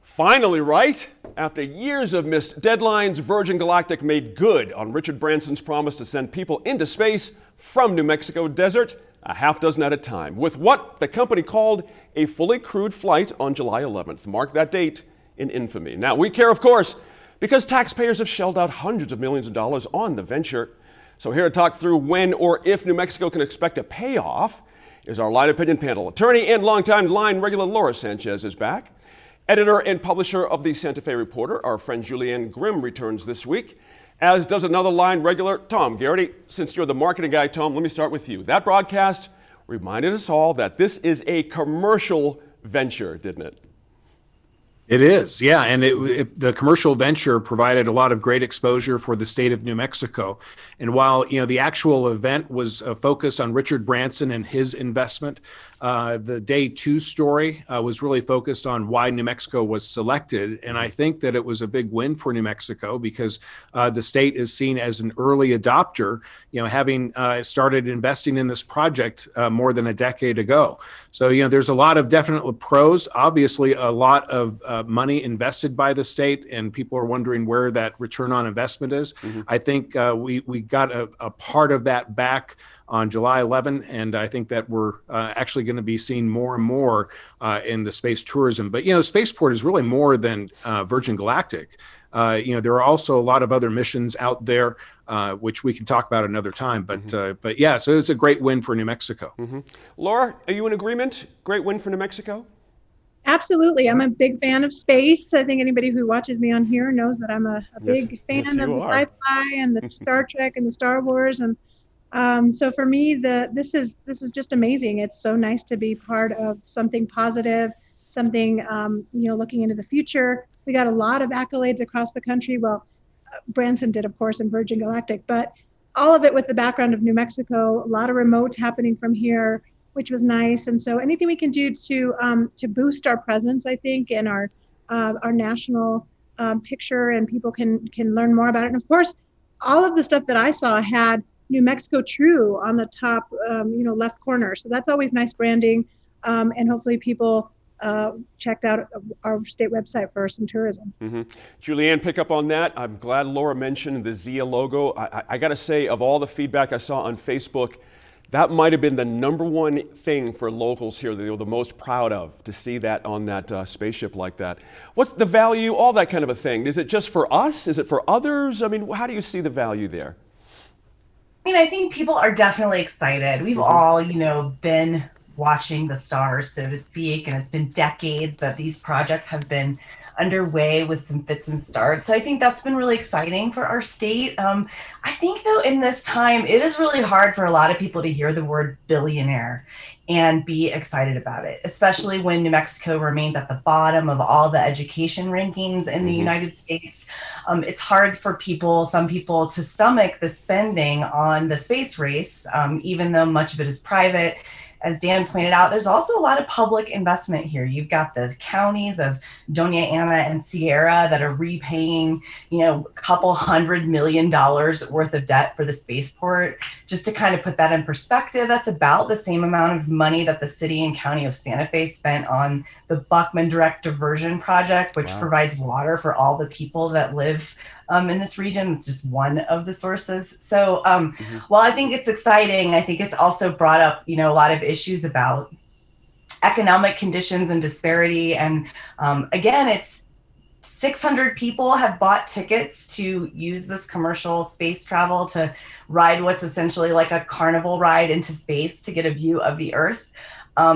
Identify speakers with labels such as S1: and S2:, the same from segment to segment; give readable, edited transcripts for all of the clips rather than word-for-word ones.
S1: Finally, right? After years of missed deadlines, Virgin Galactic made good on Richard Branson's promise to send people into space from New Mexico desert, a half dozen at a time, with what the company called a fully crewed flight on July 11th. Mark that date in infamy. Now, we care, of course, because taxpayers have shelled out hundreds of millions of dollars on the venture. So here to talk through when or if New Mexico can expect a payoff is our Line Opinion panel. Attorney and longtime Line regular Laura Sanchez is back. Editor and publisher of the Santa Fe Reporter, our friend Julianne Grimm, returns this week, as does another Line regular, Tom Garrity. Since you're the marketing guy, Tom, let me start with you. That broadcast reminded us all that this is a commercial venture, didn't it?
S2: It is, yeah, and the commercial venture provided a lot of great exposure for the state of New Mexico. And while the actual event was focused on Richard Branson and his investment, the day two story was really focused on why New Mexico was selected. And I think that it was a big win for New Mexico because the state is seen as an early adopter, having started investing in this project more than a decade ago. So, there's a lot of definite pros, obviously a lot of money invested by the state, and people are wondering where that return on investment is. Mm-hmm. I think we got a part of that back on July 11, and I think that we're actually going to be seeing more and more in the space tourism. But, Spaceport is really more than Virgin Galactic. There are also a lot of other missions out there, which we can talk about another time. But yeah, so it's a great win for New Mexico.
S1: Mm-hmm. Laura, are you in agreement? Great win for New Mexico?
S3: Absolutely. I'm a big fan of space. I think anybody who watches me on here knows that I'm a big fan of the sci-fi and the Star Trek and the Star Wars. And so for me, this is just amazing. It's so nice to be part of something positive, something, looking into the future. We got a lot of accolades across the country. Well, Branson did, of course, in Virgin Galactic, but all of it with the background of New Mexico, a lot of remote happening from here, which was nice. And so anything we can do to boost our presence, I think, and our national picture, and people can learn more about it. And of course, all of the stuff that I saw had New Mexico True on the top, left corner. So that's always nice branding. And hopefully people checked out our state website for some tourism.
S1: Mm-hmm. Julianne, pick up on that. I'm glad Laura mentioned the Zia logo. I got to say, of all the feedback I saw on Facebook, that might have been the number one thing for locals here that they were the most proud of, to see that on that spaceship like that. What's the value, all that kind of a thing? Is it just for us? Is it for others? I mean, how do you see the value there?
S4: I think people are definitely excited. We've all, been watching the stars, so to speak, and it's been decades that these projects have been underway with some fits and starts. So I think that's been really exciting for our state. I think, though, in this time, it is really hard for a lot of people to hear the word billionaire and be excited about it, especially when New Mexico remains at the bottom of all the education rankings in the United States. It's hard for some people to stomach the spending on the space race, even though much of it is private. As Dan pointed out, there's also a lot of public investment here. You've got the counties of Doña Ana and Sierra that are repaying, a couple $100 million worth of debt for the spaceport. Just to kind of put that in perspective, that's about the same amount of money that the city and county of Santa Fe spent on the Buckman Direct Diversion Project, which provides water for all the people that live in this region. It's just one of the sources. So while I think it's exciting, I think it's also brought up, a lot of issues about economic conditions and disparity. And again, it's 600 people have bought tickets to use this commercial space travel to ride what's essentially like a carnival ride into space to get a view of the Earth.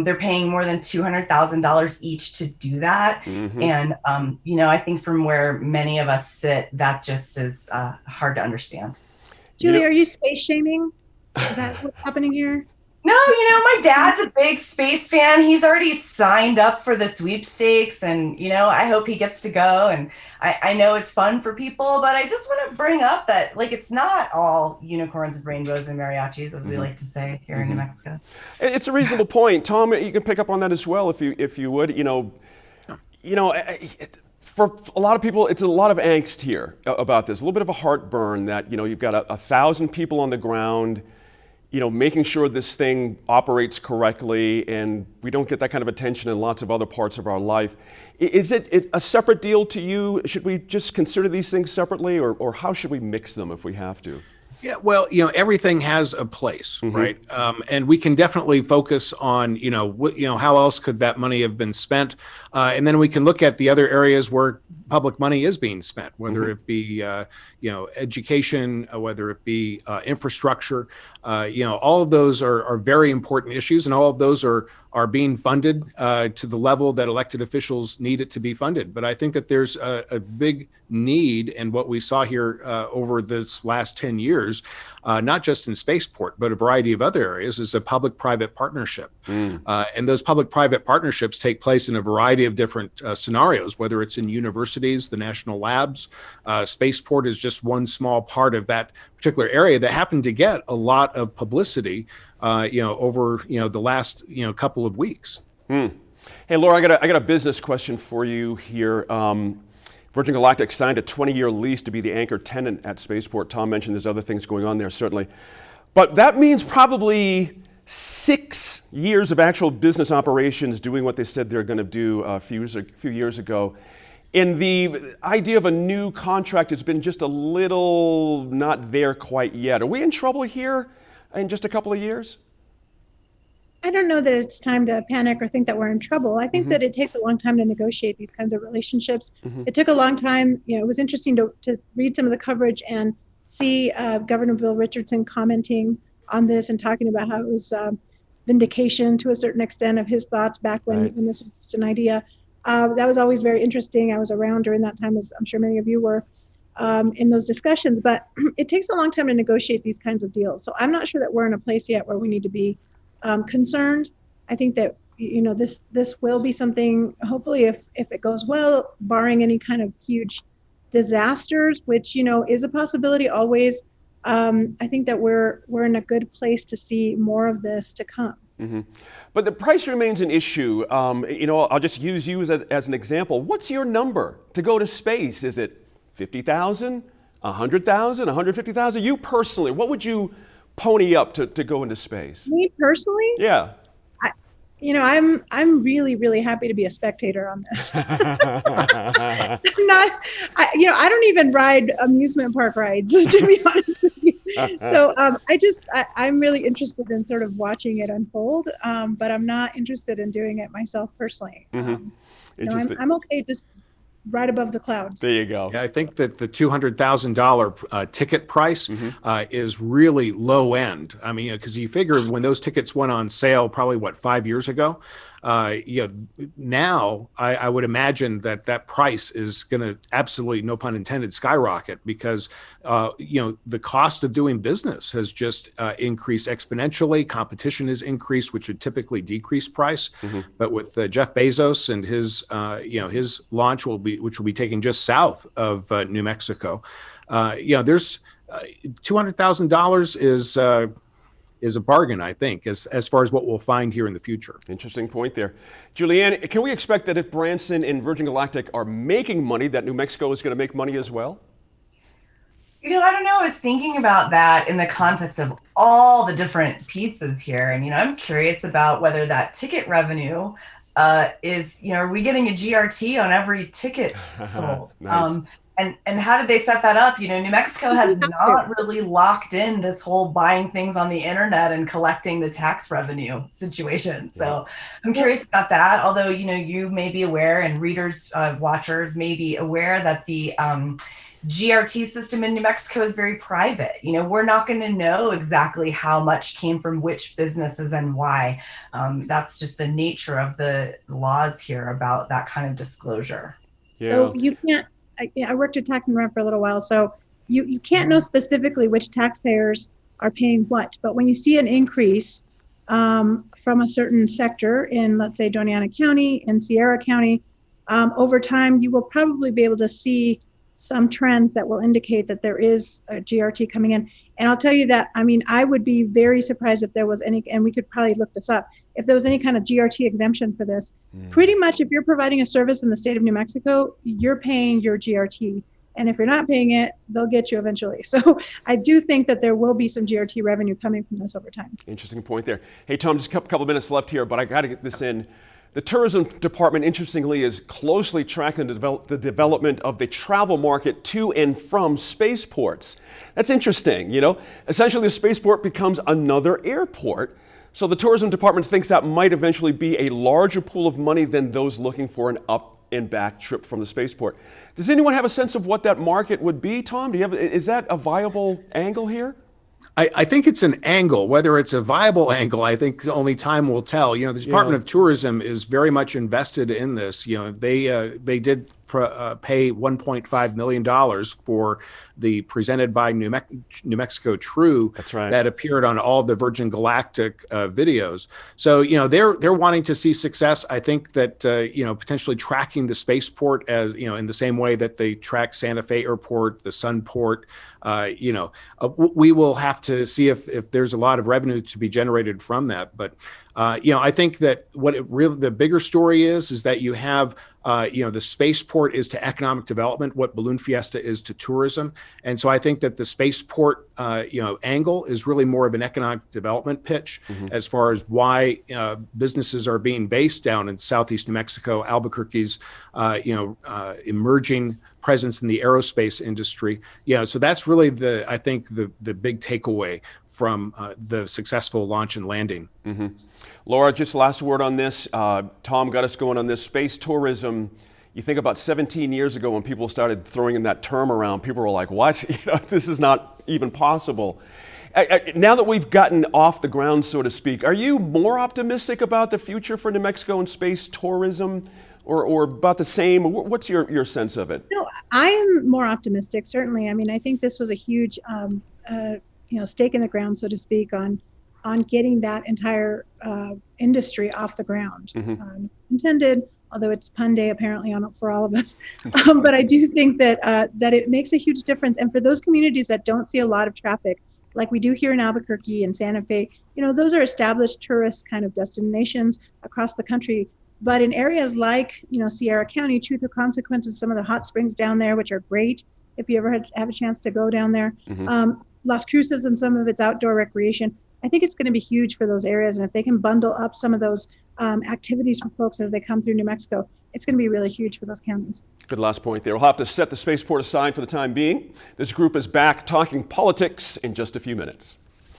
S4: They're paying more than $200,000 each to do that. And, I think from where many of us sit, that just is hard to understand.
S3: Julie, are you space shaming? Is that what's happening here?
S4: No, my dad's a big space fan. He's already signed up for the sweepstakes, and, I hope he gets to go. And I know it's fun for people, but I just want to bring up that, it's not all unicorns and rainbows and mariachis, as we like to say here in New Mexico.
S1: It's a reasonable point. Tom, you can pick up on that as well if you would. For a lot of people, it's a lot of angst here about this. A little bit of a heartburn that, you've got 1,000 people on the ground. making sure this thing operates correctly and we don't get that kind of attention in lots of other parts of our life. Is it a separate deal to you? Should we just consider these things separately, or how should we mix them if we have to?
S2: Yeah, well, everything has a place, right? And we can definitely focus on, how else could that money have been spent? And then we can look at the other areas where public money is being spent, whether it be, education, whether it be infrastructure. All of those are very important issues, and all of those are being funded to the level that elected officials need it to be funded. But I think that there's a big need, and what we saw here over this last 10 years, not just in spaceport, but a variety of other areas, is a public-private partnership. And those public-private partnerships take place in a variety of different scenarios, whether it's in universities, the national labs. Spaceport is just one small part of that particular area that happened to get a lot of publicity, over the last couple of weeks.
S1: Hey, Laura, I got a business question for you here. Virgin Galactic signed a 20-year lease to be the anchor tenant at Spaceport. Tom mentioned there's other things going on there, certainly. But that means probably 6 years of actual business operations doing what they said they're going to do a few years ago. And the idea of a new contract has been just a little not there quite yet. Are we in trouble here in just a couple of years?
S3: I don't know that it's time to panic or think that we're in trouble. I think that it takes a long time to negotiate these kinds of relationships. It took a long time. It was interesting to read some of the coverage and see Governor Bill Richardson commenting on this and talking about how it was vindication to a certain extent of his thoughts back when this was just an idea. That was always very interesting. I was around during that time, as I'm sure many of you were, in those discussions. But it takes a long time to negotiate these kinds of deals. So I'm not sure that we're in a place yet where we need to be concerned. I think that this will be something, hopefully, if it goes well, barring any kind of huge disasters, which is a possibility always. I think that we're in a good place to see more of this to come.
S1: But the price remains an issue. I'll just use you as an example. What's your number to go to space? Is it 50,000, 100,000, 150,000? You personally, what would you pony up to go into space?
S3: Me personally?
S1: Yeah.
S3: I'm really, really happy to be a spectator on this. I don't even ride amusement park rides, to be honest with you. So I'm really interested in sort of watching it unfold, but I'm not interested in doing it myself personally. I'm okay just right above the clouds.
S1: There you go.
S2: Yeah, I think that the $200,000 ticket price is really low end. I mean, because you figure when those tickets went on sale, probably 5 years ago. Now I would imagine that price is going to absolutely, no pun intended, skyrocket because the cost of doing business has just increased exponentially. Competition has increased, which would typically decrease price. But with Jeff Bezos and his launch which will be taken just south of New Mexico, there's $200,000 is a bargain, I think, as far as what we'll find here in the future.
S1: Interesting point there. Julianne, can we expect that if Branson and Virgin Galactic are making money, that New Mexico is going to make money as well?
S4: I don't know. I was thinking about that in the context of all the different pieces here. And, I'm curious about whether that ticket revenue is, are we getting a GRT on every ticket sold?
S1: Nice.
S4: And how did they set that up? New Mexico has not really locked in this whole buying things on the internet and collecting the tax revenue situation. So I'm curious about that. Although, you may be aware, and readers, watchers may be aware that the GRT system in New Mexico is very private. We're not going to know exactly how much came from which businesses and why. That's just the nature of the laws here about that kind of disclosure.
S1: Yeah.
S3: So you can't. I worked at Tax and Rent for a little while, so you can't know specifically which taxpayers are paying what. But when you see an increase from a certain sector in, let's say, Doña Ana County and Sierra County, over time, you will probably be able to see some trends that will indicate that there is a GRT coming in. And I'll tell you that, I would be very surprised if there was any, and we could probably look this up, if there was any kind of GRT exemption for this. Pretty much if you're providing a service in the state of New Mexico, you're paying your GRT. And if you're not paying it, they'll get you eventually. So I do think that there will be some GRT revenue coming from this over time.
S1: Interesting point there. Hey, Tom, just a couple minutes left here, but I got to get this in. The tourism department, interestingly, is closely tracking the development of the travel market to and from spaceports. That's interesting, you know. Essentially, the spaceport becomes another airport. So the tourism department thinks that might eventually be a larger pool of money than those looking for an up and back trip from the spaceport. Does anyone have a sense of what that market would be, Tom? Is that a viable angle here?
S2: I think it's an angle. Whether it's a viable angle, I think only time will tell. You know, the Department of Tourism is very much invested in this. You know, they did pay $1.5 million for the Presented by New Mexico True.
S1: That's right.
S2: That appeared on all of the Virgin Galactic videos. So, you know, they're wanting to see success. I think that, you know, potentially tracking the spaceport as, you know, in the same way that they track Santa Fe Airport, the Sunport, you know, we will have to see if there's a lot of revenue to be generated from that. But, you know, I think that the bigger story is that you have, you know, the spaceport is to economic development what Balloon Fiesta is to tourism. And so I think that the spaceport, you know, angle is really more of an economic development pitch as far as why businesses are being based down in Southeast New Mexico, Albuquerque's, you know, emerging presence in the aerospace industry. Yeah, so that's really I think the big takeaway from the successful launch and landing.
S1: Mm-hmm. Laura, just last word on this. Tom got us going on this space tourism. You think about 17 years ago when people started throwing in that term around, people were like, what? You know, this is not even possible. Now that we've gotten off the ground, so to speak, are you more optimistic about the future for New Mexico and space tourism, or about the same? What's your sense of it?
S3: No, I am more optimistic, certainly. I mean, I think this was a huge you know, stake in the ground, so to speak, on getting that entire industry off the ground. Intended, although it's pun day apparently for all of us. But I do think that it makes a huge difference. And for those communities that don't see a lot of traffic, like we do here in Albuquerque and Santa Fe, you know, those are established tourist kind of destinations across the country. But in areas like, you know, Sierra County, Truth or Consequence, and some of the hot springs down there, which are great if you ever have a chance to go down there, Las Cruces and some of its outdoor recreation, I think it's going to be huge for those areas. And if they can bundle up some of those activities for folks as they come through New Mexico, it's going to be really huge for those counties.
S1: Good last point there. We'll have to set the spaceport aside for the time being. This group is back talking politics in just a few minutes.